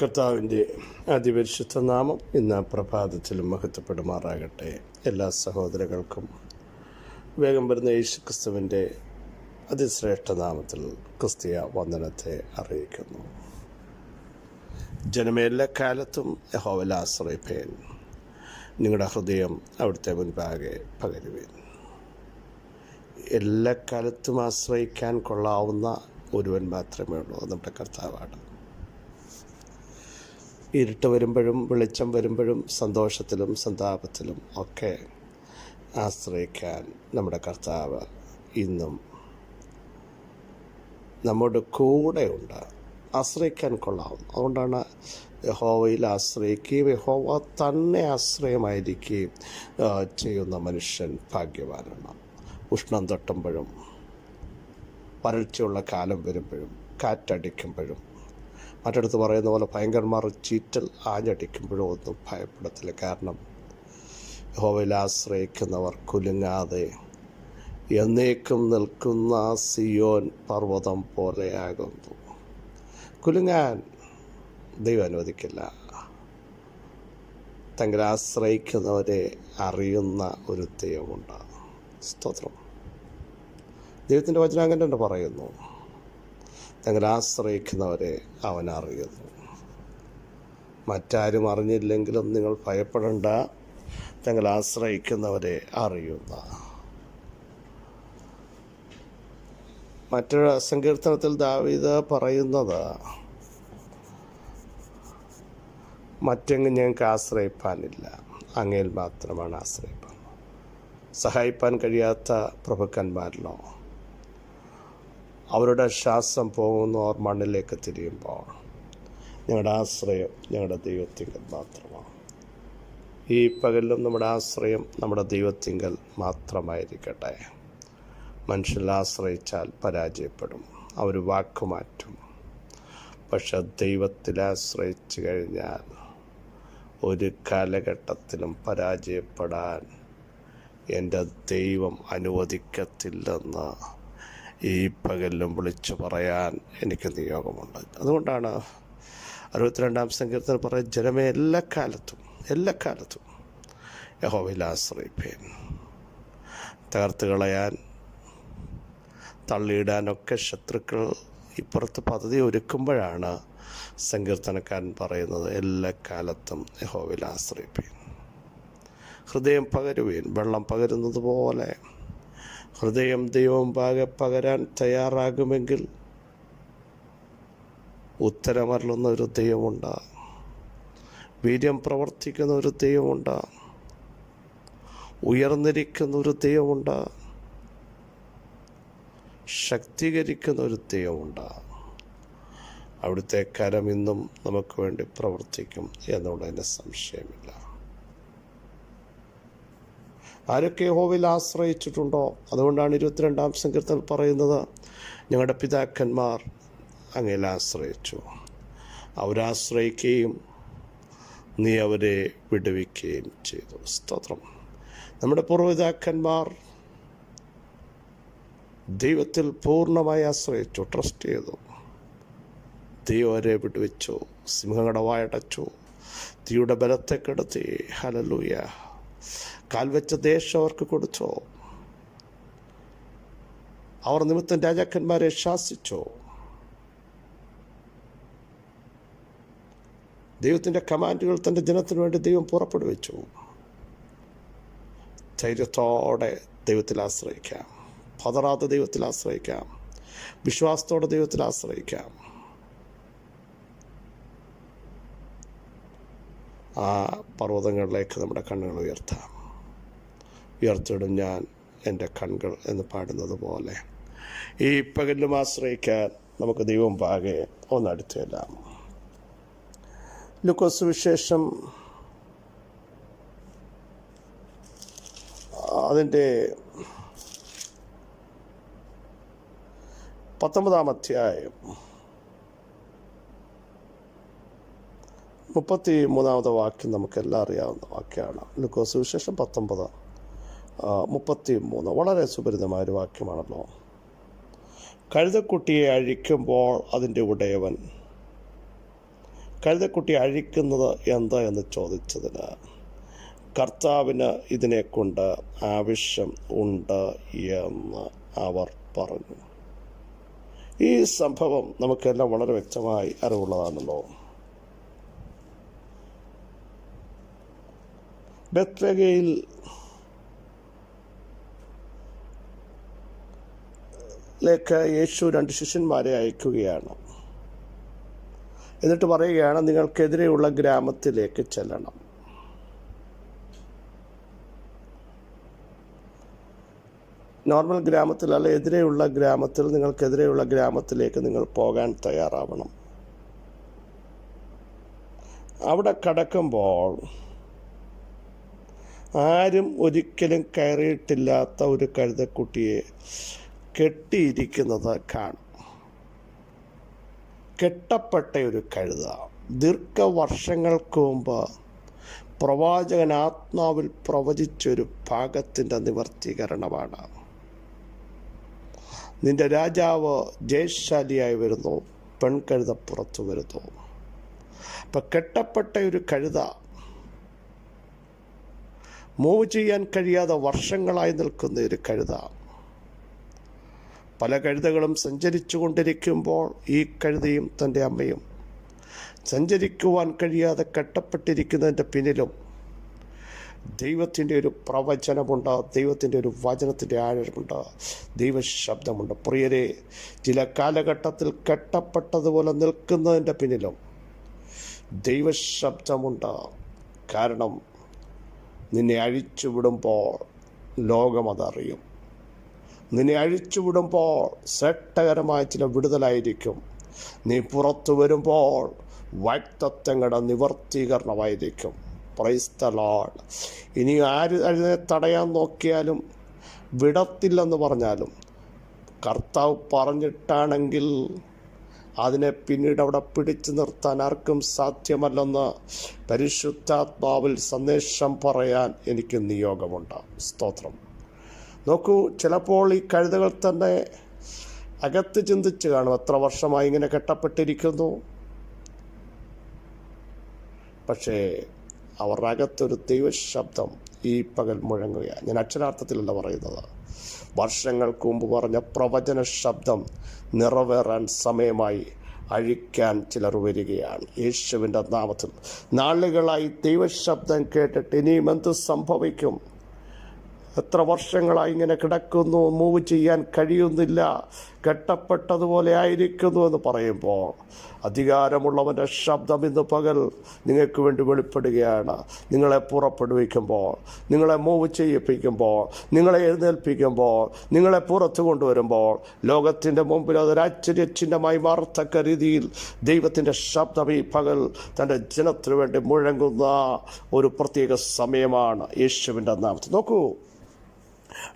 കർത്താവിൻ്റെ അതിപരിശുദ്ധ നാമം ഇന്ന് പ്രഭാതത്തിലും മഹത്വപ്പെടുമാറാകട്ടെ. എല്ലാ സഹോദരങ്ങൾക്കും വേഗം വരുന്ന യേശുക്രിസ്തുവിൻ്റെ അതിശ്രേഷ്ഠ നാമത്തിൽ ക്രിസ്തീയ വന്ദനത്തെ അറിയിക്കുന്നു. ജനമേ, എല്ലാ കാലത്തും യഹോവയിൽ ആശ്രയിപ്പേൻ, നിങ്ങളുടെ ഹൃദയം അവിടുത്തെ മുൻപാകെ പകരുവേൻ. എല്ലാ കാലത്തും ആശ്രയിക്കാൻ കൊള്ളാവുന്ന ഒരുവൻ മാത്രമേ ഉള്ളൂ, നമ്മുടെ കർത്താവാണ്. ഇരുട്ട് വരുമ്പോഴും വെളിച്ചം വരുമ്പോഴും സന്തോഷത്തിലും സന്താപത്തിലും ഒക്കെ ആശ്രയിക്കാൻ നമ്മുടെ കർത്താവ് ഇന്നും നമ്മുടെ കൂടെയുണ്ട്. ആശ്രയിക്കാൻ കൊള്ളാവും. അതുകൊണ്ടാണ് യഹോവയിൽ ആശ്രയിക്കുകയും യഹോവ തന്നെ ആശ്രയമായിരിക്കുകയും ചെയ്യുന്ന മനുഷ്യൻ ഭാഗ്യവാനാണ്. ഉഷ്ണം തട്ടുമ്പോഴും വരൾച്ചയുള്ള കാലം വരുമ്പോഴും കാറ്റടിക്കുമ്പോഴും മറ്റടുത്ത് പറയുന്ന പോലെ ഭയങ്കരന്മാർ ചീറ്റൽ ആഞ്ഞടിക്കുമ്പോഴും ഒന്നും ഭയപ്പെടത്തില്ല. കാരണം യഹോവയിൽ ആശ്രയിക്കുന്നവർ കുലുങ്ങാതെ എന്നേക്കും നിൽക്കുന്ന സിയോൻ പർവ്വതം പോലെയാകുന്നു. കുലുങ്ങാൻ ദൈവം അനുവദിക്കില്ല. തങ്ങൾ ആശ്രയിക്കുന്നവരെ അറിയുന്ന ഒരു ദൈവമുണ്ട്. സ്തോത്രം. ദൈവത്തിൻ്റെ വചനം അങ്ങനെ തന്നെ പറയുന്നു, തങ്ങൾ ആശ്രയിക്കുന്നവരെ അവൻ അറിയുന്നു. മറ്റാരും അറിഞ്ഞില്ലെങ്കിലും നിങ്ങൾ ഭയപ്പെടേണ്ട, തങ്ങൾ ആശ്രയിക്കുന്നവരെ അറിയുന്ന. മറ്റൊരു സങ്കീർത്തനത്തിൽ ദാവീദ് പറയുന്നത്, മറ്റെങ്ങും ഞങ്ങൾക്ക് ആശ്രയിപ്പാനില്ല, അങ്ങയിൽ മാത്രമാണ് ആശ്രയിപ്പാൻ. സഹായിപ്പാൻ കഴിയാത്ത പ്രഭുക്കന്മാരിലോ അവരുടെ ശ്വാസം പോകുന്നു, അവർ മണ്ണിലേക്ക് തിരിയുമ്പോൾ ഞങ്ങളുടെ ആശ്രയം ഞങ്ങളുടെ ദൈവത്തിങ്കൽ മാത്രമാണ്. ഈ പകലിലും നമ്മുടെ ആശ്രയം നമ്മുടെ ദൈവത്തിങ്കൽ മാത്രമായിരിക്കട്ടെ. മനുഷ്യരിൽ ആശ്രയിച്ചാൽ പരാജയപ്പെടും, അവർ വാക്കുമാറ്റും. പക്ഷെ ദൈവത്തിൽ ആശ്രയിച്ചു കഴിഞ്ഞാൽ ഒരു കാലഘട്ടത്തിലും പരാജയപ്പെടാൻ എൻ്റെ ദൈവം അനുവദിക്കത്തില്ലെന്ന് ഈ പകലിലും വിളിച്ചു പറയാൻ എനിക്ക് നിയോഗമുണ്ട്. അതുകൊണ്ടാണ് 62-ാം സങ്കീർത്തനം പറയുന്നത്, ജനമേ എല്ലാ കാലത്തും യഹോവയിൽ ആശ്രയിപ്പേൻ. തകർത്ത് കളയാൻ തള്ളിയിടാനൊക്കെ ശത്രുക്കൾ ഇപ്പുറത്ത് പദ്ധതി ഒരുക്കുമ്പോഴാണ് സങ്കീർത്തനക്കാരൻ പറയുന്നത്, എല്ലാ കാലത്തും യഹോവയിൽ ആശ്രയിപ്പേൻ. ഹൃദയം പകരുവേൻ, വെള്ളം പകരുന്നത് പോലെ ഹൃദയം ദൈവം പകരാൻ തയ്യാറാകുമെങ്കിൽ ഉത്തരമരുളുന്ന ഒരു ദൈവമുണ്ട്. വീര്യം പ്രവർത്തിക്കുന്ന ഒരു ദൈവമുണ്ട്. ഉയർന്നിരിക്കുന്ന ഒരു ദൈവമുണ്ട്. ശക്തീകരിക്കുന്ന ഒരു ദൈവമുണ്ട്. അവിടുത്തെ കരം ഇന്നും നമുക്ക് വേണ്ടി പ്രവർത്തിക്കും എന്നുള്ളതിന് സംശയമില്ല. ആരൊക്കെ യഹോവയിൽ ആശ്രയിച്ചിട്ടുണ്ടോ, അതുകൊണ്ടാണ് 22-ാം സങ്കീർത്തനം പറയുന്നത്, ഞങ്ങളുടെ പിതാക്കന്മാർ അങ്ങയിൽ ആശ്രയിച്ചു, അവരാശ്രയിക്കുകയും നീ അവരെ വിടുവിക്കുകയും ചെയ്തു. സ്തോത്രം. നമ്മുടെ പൂർവ്വപിതാക്കന്മാർ ദൈവത്തിൽ പൂർണ്ണമായി ആശ്രയിച്ചു, ട്രസ്റ്റ് ചെയ്തു. ദൈവം അവരെ വിടുവിച്ചു, സിംഹങ്ങളുടെ വായടച്ചു, തീയുടെ ബലത്തെ കെടുത്തി. ഹല്ലേലൂയ. കാൽവെച്ച ദേശം അവർക്ക് കൊടുത്തു. അവർ നിമിത്തം രാജാക്കന്മാരെ ശാസിച്ചു. ദൈവത്തിൻ്റെ കമാൻഡുകൾ തൻ്റെ ജനത്തിനു വേണ്ടി ദൈവം പുറപ്പെടുവിച്ചു. ധൈര്യത്തോടെ ദൈവത്തിൽ ആശ്രയിക്കാം, പതറാതെ ദൈവത്തിൽ ആശ്രയിക്കാം, വിശ്വാസത്തോടെ ദൈവത്തിൽ ആശ്രയിക്കാം. ആ പർവ്വതങ്ങളിലേക്ക് നമ്മുടെ കണ്ണുകൾ ഉയർത്തിയിടും ഞാൻ എൻ്റെ കണ്ണുകൾ എന്ന് പാടുന്നത് പോലെ ഈ പകലിലും ആശ്രയിക്കാൻ നമുക്ക് ദൈവം പാകെ ഒന്നടുത്തെല്ലാം. ലൂക്കോസ് വിശേഷം അതിൻ്റെ 19-ാം അധ്യായം 33-ാമത്തെ വാക്യം നമുക്കെല്ലാം അറിയാവുന്ന വാക്യമാണ്. ലൂക്കോസ് വിശേഷം 19:33 വളരെ സുപരിതമായൊരു വാക്യമാണല്ലോ. കഴുതക്കുട്ടിയെ അഴിക്കുമ്പോൾ അതിൻ്റെ ഉടയവൻ കഴുതക്കുട്ടി അഴിക്കുന്നത് എന്താ എന്ന് ചോദിച്ചതിന് കർത്താവിന് ഇതിനെക്കൊണ്ട് ആവശ്യം ഉണ്ട് എന്ന് അവർ പറഞ്ഞു. ഈ സംഭവം നമുക്കെല്ലാം വളരെ വ്യക്തമായി അറിവുള്ളതാണല്ലോ. ബെത്ലഹേമിൽ യേശു 2 ശിഷ്യന്മാരെ അയക്കുകയാണ്. എന്നിട്ട് പറയുകയാണ്, നിങ്ങൾക്കെതിരെയുള്ള ഗ്രാമത്തിലേക്ക് ചെല്ലണം. നോർമൽ ഗ്രാമത്തിലല്ല, എതിരെയുള്ള ഗ്രാമത്തിൽ, നിങ്ങൾക്കെതിരെയുള്ള ഗ്രാമത്തിലേക്ക് നിങ്ങൾ പോകാൻ തയ്യാറാവണം. അവിടെ കടക്കുമ്പോൾ ആരും ഒരിക്കലും കയറിയിട്ടില്ലാത്ത ഒരു കഴുതക്കുട്ടിയെ കെട്ടിയിരിക്കുന്നത് കാണും. കെട്ടപ്പെട്ട ഒരു കഴുത. ദീർഘവർഷങ്ങൾക്ക് മുമ്പ് പ്രവാചകൻ ആത്മാവിൽ പ്രവചിച്ചൊരു ഭാഗത്തിൻ്റെ നിവർത്തീകരണമാണ്. നിന്റെ രാജാവ് ജയശാലിയായി വരുന്നു, പെൺകഴുത പുറത്തു വരുന്നു. അപ്പം കെട്ടപ്പെട്ട ഒരു കഴുത, മൂവ് ചെയ്യാൻ കഴിയാതെ വർഷങ്ങളായി നിൽക്കുന്ന ഒരു കഴുത. പല കഴുതകളും സഞ്ചരിച്ചു കൊണ്ടിരിക്കുമ്പോൾ ഈ കഴുതയും തൻ്റെ അമ്മയും സഞ്ചരിക്കുവാൻ കഴിയാതെ കെട്ടപ്പെട്ടിരിക്കുന്നതിൻ്റെ പിന്നിലും ദൈവത്തിൻ്റെ ഒരു പ്രവചനമുണ്ട്, ദൈവത്തിൻ്റെ ഒരു വചനത്തിൻ്റെ ആഴമുണ്ട്, ദൈവശബ്ദമുണ്ട്. പ്രിയരെ, ചില കാലഘട്ടത്തിൽ കെട്ടപ്പെട്ടതുപോലെ നിൽക്കുന്നതിൻ്റെ പിന്നിലും ദൈവശബ്ദമുണ്ട്. കാരണം നിന്നെ അഴിച്ചുവിടുമ്പോൾ ലോകമതറിയും. നിന്നെ അഴിച്ചുവിടുമ്പോൾ ശ്രേഷ്ഠകരമായ ചില വിടുതലായിരിക്കും. നീ പുറത്തു വരുമ്പോൾ വാഗ്ദത്തങ്ങളുടെ നിവർത്തീകരണമായിരിക്കും. Praise the lord. ഇനി ആര് അതിനെ തടയാൻ നോക്കിയാലും വിടത്തില്ലെന്ന് പറഞ്ഞാലും കർത്താവ് പറഞ്ഞിട്ടാണെങ്കിൽ അതിനെ പിന്നീട് അവിടെ പിടിച്ചു നിർത്താൻ ആർക്കും സാധ്യമല്ലെന്ന് പരിശുദ്ധാത്മാവിൽ സന്ദേശം പറയാൻ എനിക്ക് നിയോഗമുണ്ട്. സ്തോത്രം. നോക്കൂ, ചിലപ്പോൾ ഈ കഴുതകൾ തന്നെ അകത്ത് ചിന്തിച്ച് കാണും, എത്ര വർഷമായി ഇങ്ങനെ കെട്ടപ്പെട്ടിരിക്കുന്നു. പക്ഷേ അവരുടെ അകത്തൊരു ദൈവശബ്ദം ഈ പകൽ മുഴങ്ങുകയാണ്. ഞാൻ അക്ഷരാർത്ഥത്തിലല്ല പറയുന്നത്. വർഷങ്ങൾക്ക് മുമ്പ് പറഞ്ഞ പ്രവചന ശബ്ദം നിറവേറാൻ സമയമായി. അഴിക്കാൻ ചിലർ വരികയാണ് യേശുവിൻ്റെ നാമത്തിൽ. നാളുകളായി ദൈവശബ്ദം കേട്ടിട്ട് ഇനിയും എന്ത് സംഭവിക്കും? എത്ര വർഷങ്ങളായി ഇങ്ങനെ കിടക്കുന്നു, മൂവ് ചെയ്യാൻ കഴിയുന്നില്ല, കെട്ടപ്പെട്ടതുപോലെ ആയിരിക്കുന്നു എന്ന് പറയുമ്പോൾ അധികാരമുള്ളവൻ്റെ ശബ്ദം ഇന്ന് പകൽ നിങ്ങൾക്ക് വേണ്ടി വെളിപ്പെടുകയാണ്. നിങ്ങളെ പുറപ്പെടുവിക്കുമ്പോൾ, നിങ്ങളെ മൂവ് ചെയ്യിപ്പിക്കുമ്പോൾ, നിങ്ങളെ എഴുന്നേൽപ്പിക്കുമ്പോൾ, നിങ്ങളെ പുറത്തു കൊണ്ടുവരുമ്പോൾ ലോകത്തിൻ്റെ മുമ്പിൽ അതൊരാശ്ചര്യചിഹ്നമായി മാറത്തക്ക രീതിയിൽ ദൈവത്തിൻ്റെ ശബ്ദം ഈ പകൽ തൻ്റെ ജനത്തിനു വേണ്ടി മുഴങ്ങുന്ന ഒരു പ്രത്യേക സമയമാണ് യേശുവിൻ്റെ നാമത്തിൽ. നോക്കൂ,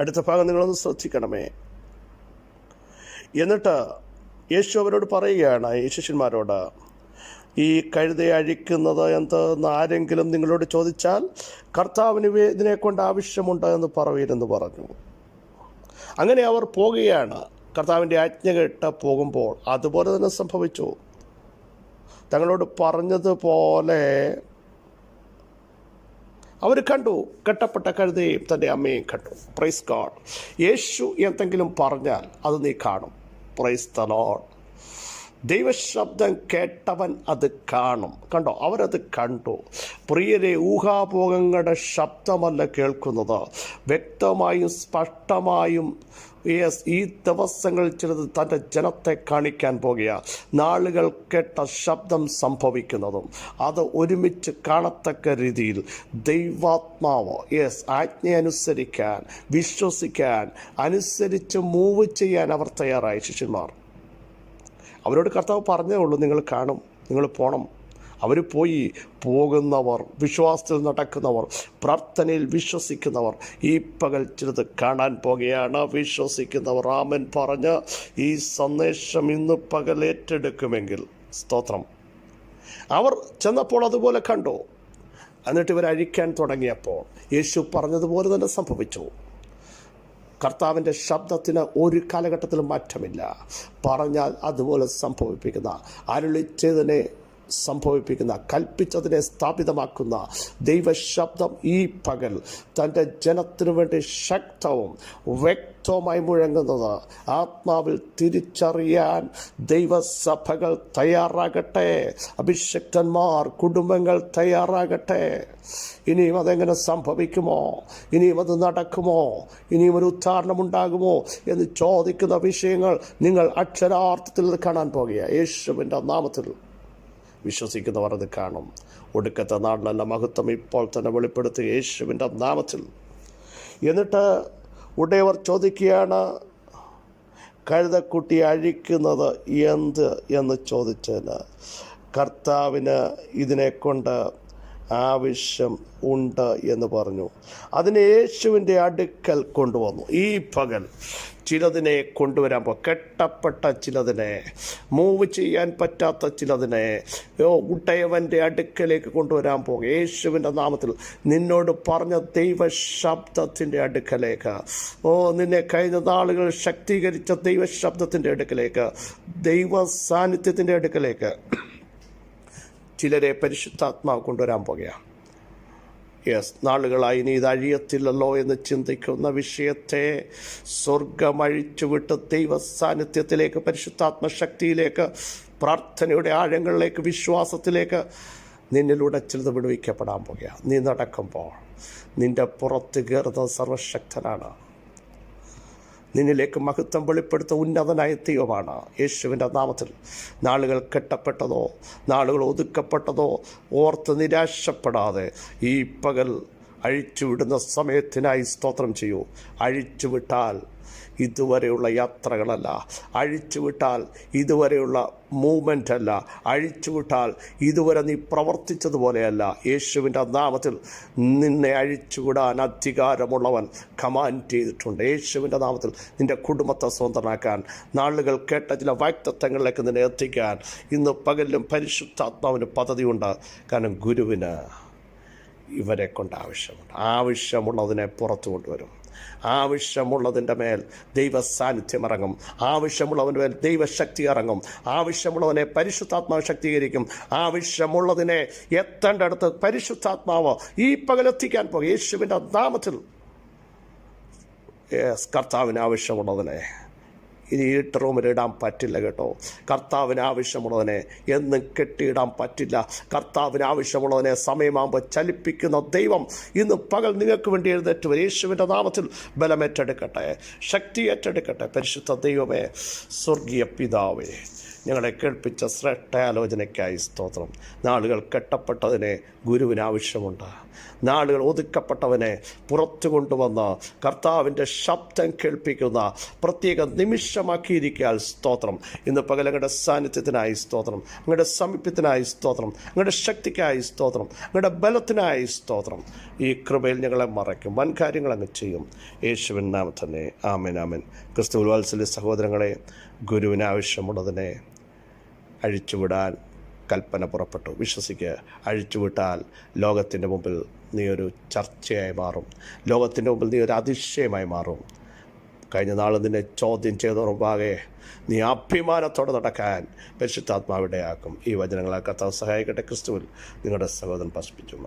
അടുത്ത ഭാഗം നിങ്ങളൊന്ന് ശ്രദ്ധിക്കണമേ. എന്നിട്ട് യേശു അവരോട് പറയുകയാണ്, ഈ ശിഷ്യന്മാരോട്, ഈ കഴുതയെ അഴിക്കുന്നത് എന്തെന്ന് ആരെങ്കിലും നിങ്ങളോട് ചോദിച്ചാൽ കർത്താവിന് ഇതിനെക്കൊണ്ട് ആവശ്യമുണ്ട് എന്ന് പറവീരെന്ന് പറഞ്ഞു. അങ്ങനെ അവർ പോകുകയാണ്. കർത്താവിൻ്റെ ആജ്ഞ കേട്ട് പോകുമ്പോൾ അതുപോലെ തന്നെ സംഭവിച്ചു. തങ്ങളോട് പറഞ്ഞതുപോലെ അവർ കണ്ടു. കെട്ടപ്പെട്ട കഴുതയും തൻ്റെ അമ്മയും കണ്ടു. Praise God. യേശു എന്തെങ്കിലും പറഞ്ഞാൽ അത് നീ കാണും. Price the Lord. ദൈവശബ്ദം കേട്ടവൻ അത് കാണും. കണ്ടോ, അവരത് കണ്ടു. പ്രിയരെ, ഊഹാഭോഗങ്ങളുടെ ശബ്ദമല്ല കേൾക്കുന്നത്, വ്യക്തമായും സ്പഷ്ടമായും ഈ ദിവസങ്ങളിൽ ചിലത് തൻ്റെ ജനത്തെ കാണിക്കാൻ പോകുക. നാളുകൾ കേട്ട ശബ്ദം സംഭവിക്കുന്നതും അത് ഒരുമിച്ച് കാണത്തക്ക രീതിയിൽ ദൈവാത്മാവ് ആജ്ഞയനുസരിക്കാൻ, വിശ്വസിക്കാൻ, അനുസരിച്ച് മൂവ് ചെയ്യാൻ അവർ തയ്യാറായി. ശിഷ്യന്മാർ അവരോട് കർത്താവ് പറഞ്ഞേ ഉള്ളൂ, നിങ്ങൾ കാണും, നിങ്ങൾ പോകണം. അവർ പോയി. പോകുന്നവർ, വിശ്വാസത്തിൽ നടക്കുന്നവർ, പ്രാർത്ഥനയിൽ വിശ്വസിക്കുന്നവർ ഈ പകൽ ചിലത് കാണാൻ പോകുകയാണ്. വിശ്വസിക്കുന്നവർ ആമേൻ പറഞ്ഞ് ഈ സന്ദേശം ഇന്ന് പകൽ ഏറ്റെടുക്കുമെങ്കിൽ സ്തോത്രം. അവർ ചെന്നപ്പോൾ അതുപോലെ കണ്ടു. എന്നിട്ട് ഇവർ അഴിക്കാൻ തുടങ്ങിയപ്പോൾ യേശു പറഞ്ഞതുപോലെ തന്നെ സംഭവിച്ചു. കർത്താവിൻ്റെ ശബ്ദത്തിന് ഒരു കാലഘട്ടത്തിലും മാറ്റമില്ല. പറഞ്ഞാൽ അതുപോലെ സംഭവിപ്പിക്കുന്ന, അരുളിച്ചതിനെ സംഭവിപ്പിക്കുന്ന, കൽപ്പിച്ചതിനെ സ്ഥാപിതമാക്കുന്ന ദൈവശബ്ദം ഈ പകൽ തൻ്റെ ജനത്തിനു വേണ്ടി ശക്തവും വ്യക്തവുമായി മുഴങ്ങുന്നത് ആത്മാവിൽ തിരിച്ചറിയാൻ ദൈവസഭകൾ തയ്യാറാകട്ടെ. അഭിഷക്തന്മാർ, കുടുംബങ്ങൾ തയ്യാറാകട്ടെ. ഇനിയും അതെങ്ങനെ സംഭവിക്കുമോ? ഇനിയും അത് നടക്കുമോ? ഇനിയും ഒരു ഉദ്ധാരണമുണ്ടാകുമോ എന്ന് ചോദിക്കുന്ന വിഷയങ്ങൾ നിങ്ങൾ അക്ഷരാർത്ഥത്തിൽ കാണാൻ പോകുക. യേശുവിൻ്റെ നാമത്തിൽ വിശ്വസിക്കുന്നവർ അത് കാണും. ഒടുക്കത്തെ നാളിലല്ല മഹത്വം ഇപ്പോൾ തന്നെ വെളിപ്പെടുത്തുക യേശുവിൻ്റെ നാമത്തിൽ. എന്നിട്ട് ഉടയവർ ചോദിക്കുകയാണ്, കഴുതക്കുട്ടി അഴിക്കുന്നത് എന്ത് എന്ന് ചോദിച്ചതിന് കർത്താവിന് ഇതിനെക്കൊണ്ട് ആവശ്യം ഉണ്ട് എന്ന് പറഞ്ഞു. അതിനെ യേശുവിൻ്റെ അടുക്കൽ കൊണ്ടുവന്നു. ഈ പകൽ ചിലതിനെ കൊണ്ടുവരാൻ കെട്ടപ്പെട്ട ചിലതിനെ, മൂവ് ചെയ്യാൻ പറ്റാത്ത ചിലതിനെ ഉടയവൻ്റെ അടുക്കലേക്ക് കൊണ്ടുവരാൻ പോകും. യേശുവിൻ്റെ നാമത്തിൽ നിന്നോട് പറഞ്ഞ ദൈവശബ്ദത്തിൻ്റെ അടുക്കലേക്ക്, നിന്നെ കഴിഞ്ഞ നാളുകൾ ശക്തീകരിച്ച ദൈവശബ്ദത്തിൻ്റെ അടുക്കലേക്ക്, ദൈവ സാന്നിധ്യത്തിൻ്റെ അടുക്കലേക്ക് ചിലരെ പരിശുദ്ധാത്മാവ് കൊണ്ടുവരാൻ പോകുകയാണ്. നാളുകളായി നീ ഇത് അഴിയത്തില്ലല്ലോ എന്ന് ചിന്തിക്കുന്ന വിഷയത്തെ സ്വർഗം അഴിച്ചുവിട്ട് ദൈവ സാന്നിധ്യത്തിലേക്ക്, പരിശുദ്ധാത്മശക്തിയിലേക്ക്, പ്രാർത്ഥനയുടെ ആഴങ്ങളിലേക്ക്, വിശ്വാസത്തിലേക്ക് നിന്നിലൂടെ ചിലത് വിടുവിക്കപ്പെടാൻ പോകുകയാണ്. നീ നടക്കുമ്പോൾ നിൻ്റെ പുറത്ത് കയറുന്ന സർവശക്തനാണ്. നിന്നിലേക്ക് മഹത്വം വെളിപ്പെടുത്ത ഉന്നതനായ ദൈവമാണ്. യേശുവിൻ്റെ നാമത്തിൽ നാളുകൾ കെട്ടപ്പെട്ടതോ, നാളുകൾ ഒതുക്കപ്പെട്ടതോ ഓർത്ത് നിരാശപ്പെടാതെ ഈ പകൽ അഴിച്ചുവിടുന്ന സമയത്തിനായി സ്തോത്രം ചെയ്യൂ. അഴിച്ചുവിട്ടാൽ ഇതുവരെയുള്ള യാത്രകളല്ല, അഴിച്ചുവിട്ടാൽ ഇതുവരെയുള്ള മൂവ്മെൻ്റ് അല്ല, അഴിച്ചുവിട്ടാൽ ഇതുവരെ നീ പ്രവർത്തിച്ചതുപോലെയല്ല. യേശുവിൻ്റെ നാമത്തിൽ നിന്നെ അഴിച്ചുവിടാൻ അധികാരമുള്ളവൻ കമാൻഡ് ചെയ്തിട്ടുണ്ട്. യേശുവിൻ്റെ നാമത്തിൽ നിൻ്റെ കുടുംബത്തെ സ്വന്തമാക്കാൻ, നാളുകൾ കേട്ട ചില വാഗ്ദത്തങ്ങളിലേക്ക് നിന്നെ എത്തിക്കാൻ ഇന്ന് പകലിലും പരിശുദ്ധാത്മാവിന് പദ്ധതിയുണ്ട്. കാരണം ഗുരുവിന് ഇവരെ കൊണ്ട് ആവശ്യമുള്ളതിനെ പുറത്തു കൊണ്ടുവരും. ആവശ്യമുള്ളതിൻ്റെ മേൽ ദൈവ സാന്നിധ്യം ഇറങ്ങും. ആവശ്യമുള്ളവൻ്റെ മേൽ ദൈവശക്തി ഇറങ്ങും. ആവശ്യമുള്ളവനെ പരിശുദ്ധാത്മാവ് ശക്തീകരിക്കും. ആവശ്യമുള്ളതിനെ എത്തേണ്ടടുത്ത് പരിശുദ്ധാത്മാവ് ഈ പകലെത്തിക്കാൻ പോകും. യേശുവിൻ്റെ നാമത്തിൽ കർത്താവിന് ആവശ്യമുള്ളതിനെ ഇനി ഇരുട്ട് റൂമിൽ ഇടാൻ പറ്റില്ല കേട്ടോ. കർത്താവിന് ആവശ്യമുള്ളതിനെ എന്നും കെട്ടിയിടാൻ പറ്റില്ല. കർത്താവിന് ആവശ്യമുള്ളതിനെ സമയമാകുമ്പോൾ ചലിപ്പിക്കുന്ന ദൈവം ഇന്ന് പകൽ നിങ്ങൾക്ക് വേണ്ടി എഴുന്നേറ്റ് വരും. യേശുവിൻ്റെ നാമത്തിൽ ബലമേറ്റെടുക്കട്ടെ, ശക്തി ഏറ്റെടുക്കട്ടെ. പരിശുദ്ധ ദൈവമേ, സ്വർഗീയ പിതാവേ, ഞങ്ങളെ കേൾപ്പിച്ച ശ്രേഷ്ഠ ആലോചനയ്ക്കായി സ്തോത്രം. നാളുകൾ കെട്ടപ്പെട്ടതിനെ ഗുരുവിന് ആവശ്യമുണ്ട്. നാളുകൾ ഒതുക്കപ്പെട്ടവനെ പുറത്തു കൊണ്ടുവന്ന് കർത്താവിൻ്റെ ശബ്ദം കേൾപ്പിക്കുന്ന പ്രത്യേക നിമിഷമാക്കിയിരിക്കാൻ സ്തോത്രം. ഇന്ന് പകൽ അങ്ങയുടെ സാന്നിധ്യത്തിനായി സ്തോത്രം, അങ്ങയുടെ സമീപത്തിനായി സ്തോത്രം, അങ്ങയുടെ ശക്തിക്കായി സ്തോത്രം, അങ്ങയുടെ ബലത്തിനായി സ്തോത്രം. ഈ കൃപയിൽ ഞങ്ങളെ മറയ്ക്കും, വൻ കാര്യങ്ങൾ അങ്ങ് ചെയ്യും. യേശുവിൻ നാമത്തിൽ തന്നെ ആമേൻ, ആമേൻ. ക്രിസ്തുവിൽ വാത്സല്യ സഹോദരങ്ങളെ, ഗുരുവിന് ആവശ്യമുള്ളതിനെ അഴിച്ചുവിടാൻ കൽപ്പന പുറപ്പെട്ടു. വിശ്വസിക്കുക. അഴിച്ചുവിട്ടാൽ ലോകത്തിൻ്റെ മുമ്പിൽ നീ ഒരു ചർച്ചയായി മാറും. ലോകത്തിൻ്റെ മുമ്പിൽ നീ ഒരു അതിശയമായി മാറും. കഴിഞ്ഞ നാൾ നിന്നെ ചോദ്യം ചെയ്ത മുമ്പാകെ നീ അഭിമാനത്തോടെ നടക്കാൻ പരിശുദ്ധാത്മാവിടെയാക്കും. ഈ വചനങ്ങളെ കർത്താവ് സഹായിക്കട്ടെ. ക്രിസ്തുവിൽ നിങ്ങളുടെ സഹോദരൻ പസ്പിച്ചു.